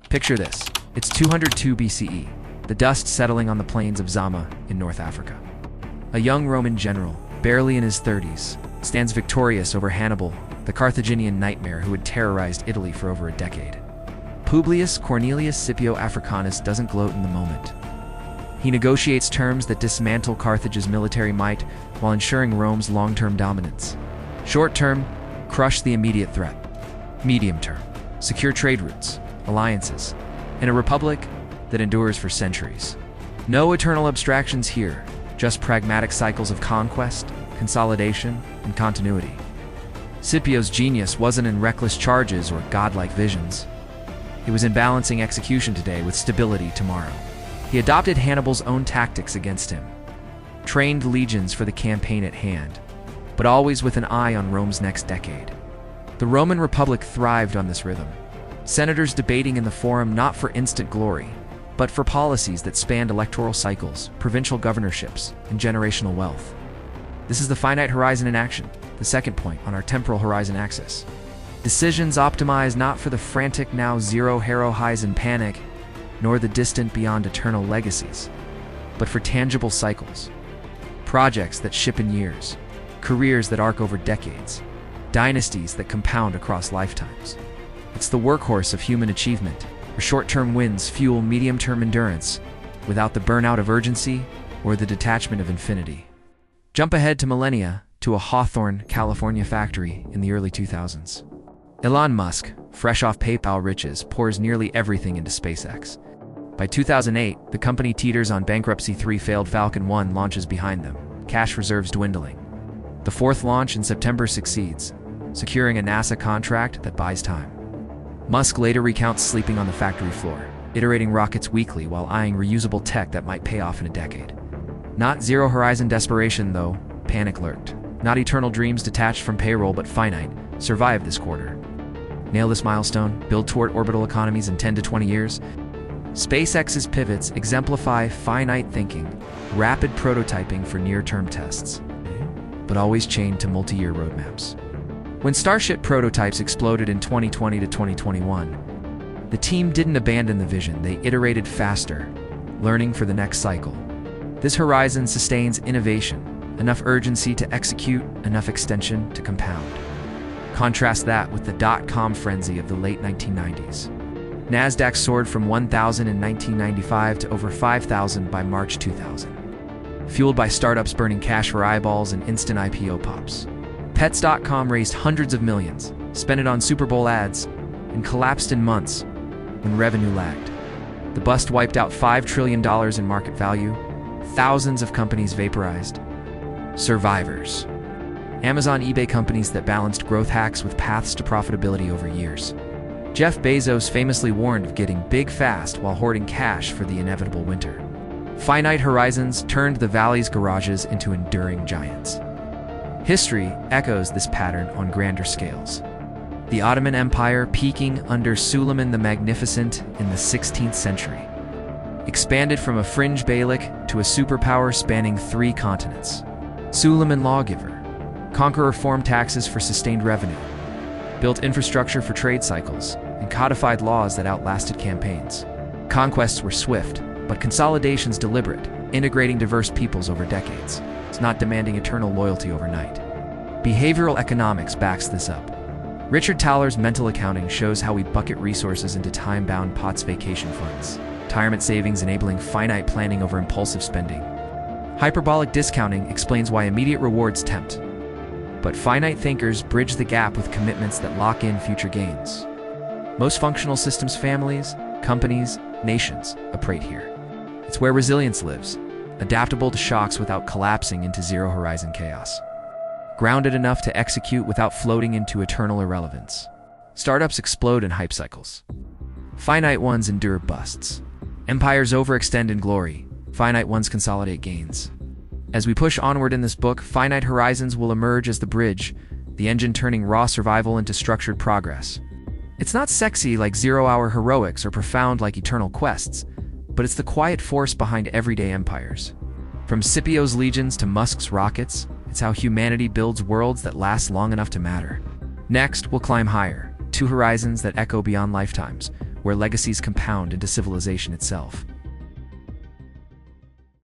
Picture this. It's 202 BCE, the dust settling on the plains of Zama in North Africa. A young Roman general, barely in his 30s, stands victorious over Hannibal, the Carthaginian nightmare who had terrorized Italy for over a decade. Publius Cornelius Scipio Africanus doesn't gloat in the moment. He negotiates terms that dismantle Carthage's military might while ensuring Rome's long-term dominance. Short-term, crush the immediate threat. Medium-term, secure trade routes, alliances, and a republic that endures for centuries. No eternal abstractions here, just pragmatic cycles of conquest, consolidation, and continuity. Scipio's genius wasn't in reckless charges or godlike visions. It was in balancing execution today with stability tomorrow. He adopted Hannibal's own tactics against him, trained legions for the campaign at hand, but always with an eye on Rome's next decade. The Roman Republic thrived on this rhythm, senators debating in the forum not for instant glory, but for policies that spanned electoral cycles, provincial governorships, and generational wealth. This is the finite horizon in action, the second point on our temporal horizon axis. Decisions optimized not for the frantic now zero horizon panic, nor the distant beyond eternal legacies, but for tangible cycles. Projects that ship in years, careers that arc over decades, dynasties that compound across lifetimes. It's the workhorse of human achievement, where short-term wins fuel medium-term endurance, without the burnout of urgency or the detachment of infinity. Jump ahead to millennia, to a Hawthorne, California factory in the early 2000s. Elon Musk, fresh off PayPal riches, pours nearly everything into SpaceX. By 2008, the company teeters on bankruptcy. 3 failed Falcon 9 launches behind them, cash reserves dwindling. The 4th launch in September succeeds, securing a NASA contract that buys time. Musk later recounts sleeping on the factory floor, iterating rockets weekly while eyeing reusable tech that might pay off in a decade. Not zero horizon desperation, though. Panic lurked. Not eternal dreams detached from payroll, but finite, survive this quarter. Nail this milestone, build toward orbital economies in 10 to 20 years. SpaceX's pivots exemplify finite thinking, rapid prototyping for near-term tests, but always chained to multi-year roadmaps. When Starship prototypes exploded in 2020 to 2021, the team didn't abandon the vision, they iterated faster, learning for the next cycle. This horizon sustains innovation, enough urgency to execute, enough extension to compound. Contrast that with the dot-com frenzy of the late 1990s. NASDAQ soared from 1,000 in 1995 to over 5,000 by March 2000, fueled by startups burning cash for eyeballs and instant IPO pops. Pets.com raised hundreds of millions, spent it on Super Bowl ads, and collapsed in months when revenue lagged. The bust wiped out $5 trillion in market value, thousands of companies vaporized. Survivors. Amazon, eBay, companies that balanced growth hacks with paths to profitability over years. Jeff Bezos famously warned of getting big fast while hoarding cash for the inevitable winter. Finite horizons turned the valley's garages into enduring giants. History echoes this pattern on grander scales. The Ottoman Empire, peaking under Suleiman the Magnificent in the 16th century, expanded from a fringe beylik to a superpower spanning 3 continents. Suleiman, lawgiver, conqueror, formed taxes for sustained revenue, built infrastructure for trade cycles, and codified laws that outlasted campaigns. Conquests were swift, but consolidations deliberate, integrating diverse peoples over decades. It's not demanding eternal loyalty overnight. Behavioral economics backs this up. Richard Thaler's mental accounting shows how we bucket resources into time-bound pots, vacation funds, retirement savings enabling finite planning over impulsive spending. Hyperbolic discounting explains why immediate rewards tempt, but finite thinkers bridge the gap with commitments that lock in future gains. Most functional systems, families, companies, nations, operate here. It's where resilience lives, adaptable to shocks without collapsing into zero-horizon chaos. Grounded enough to execute without floating into eternal irrelevance. Startups explode in hype cycles. Finite ones endure busts. Empires overextend in glory. Finite ones consolidate gains. As we push onward in this book, finite horizons will emerge as the bridge, the engine turning raw survival into structured progress. It's not sexy like zero-hour heroics or profound like eternal quests, but it's the quiet force behind everyday empires. From Scipio's legions to Musk's rockets, it's how humanity builds worlds that last long enough to matter. Next, we'll climb higher, 2 horizons that echo beyond lifetimes, where where legacies compound into civilization itself.